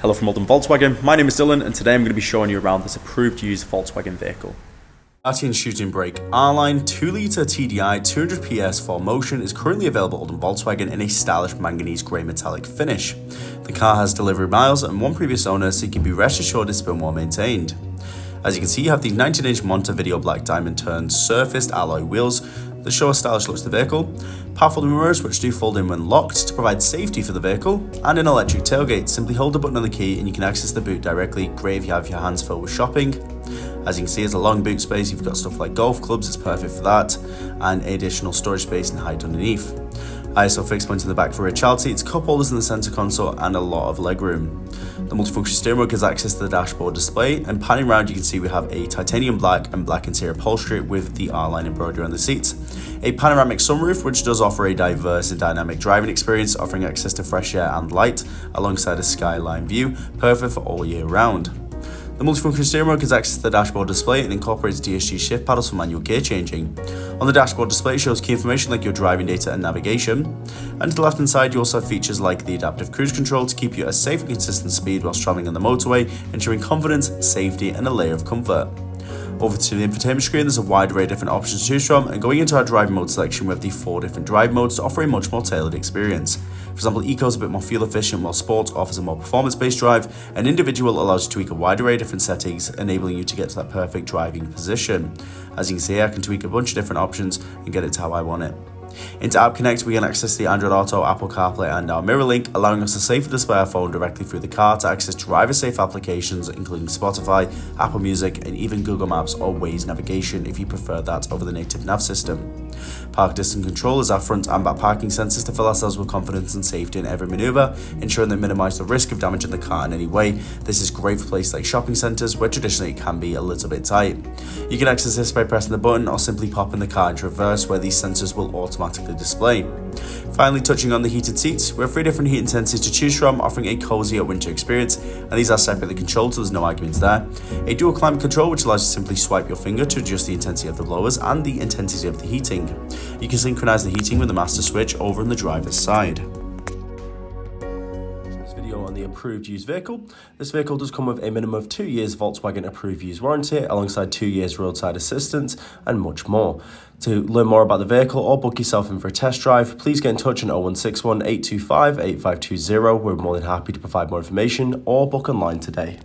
Hello from Oldham Volkswagen, my name is Dylan and today I'm going to be showing you around this approved used Volkswagen vehicle. Arteon shooting brake R-Line 2.0 TDI 200PS 4MOTION is currently available at Oldham Volkswagen in a stylish manganese grey metallic finish. The car has delivery miles and one previous owner, so you can be rest assured it's been well maintained. As you can see, you have the 19-inch Montevideo black diamond turned surfaced alloy wheels that show a stylish look to the vehicle, powerful mirrors which do fold in when locked to provide safety for the vehicle, and an electric tailgate. Simply hold the button on the key and you can access the boot directly. Great if you have your hands filled with shopping. As you can see, it's a long boot space. You've got stuff like golf clubs, it's perfect for that, and additional storage space and height underneath. ISO fixed point in the back for rear child seats, cup holders in the centre console, and a lot of legroom. The multifunction steering wheel gives access to the dashboard display, and panning around you can see we have a titanium black and black interior upholstery with the R-Line embroidery on the seats. A panoramic sunroof which does offer a diverse and dynamic driving experience, offering access to fresh air and light alongside a skyline view, perfect for all year round. The multifunction steering wheel gives access to the dashboard display and incorporates DSG shift paddles for manual gear changing. On the dashboard display, it shows key information like your driving data and navigation. And to the left hand side, you also have features like the adaptive cruise control to keep you at a safe and consistent speed whilst travelling on the motorway, ensuring confidence, safety and a layer of comfort. Over to the infotainment screen, there's a wide array of different options to choose from, and going into our drive mode selection, we have the 4 different drive modes to offer a much more tailored experience. For example, Eco is a bit more fuel efficient, while Sport offers a more performance-based drive, and Individual allows you to tweak a wide array of different settings, enabling you to get to that perfect driving position. As you can see here, I can tweak a bunch of different options and get it to how I want it. Into App Connect, we can access the Android Auto, Apple CarPlay and our Mirror Link, allowing us to safely display our phone directly through the car to access driver-safe applications including Spotify, Apple Music and even Google Maps or Waze navigation if you prefer that over the native nav system. Park distance control is our front and back parking sensors to fill ourselves with confidence and safety in every manoeuvre, ensuring they minimise the risk of damaging the car in any way. This is great for places like shopping centres where traditionally it can be a little bit tight. You can access this by pressing the button or simply popping the car into reverse where these sensors will automatically display. Finally, touching on the heated seats, we have 3 different heat intensities to choose from, offering a cozier winter experience, and these are separately controlled so there's no arguments there. A dual climate control which allows you to simply swipe your finger to adjust the intensity of the blowers and the intensity of the heating. You can synchronize the heating with the master switch over on the driver's side. On the approved used vehicle. This vehicle does come with a minimum of 2 years Volkswagen approved used warranty alongside 2 years roadside assistance and much more. To learn more about the vehicle or book yourself in for a test drive, please get in touch on 0161 825 8520. We're more than happy to provide more information or book online today.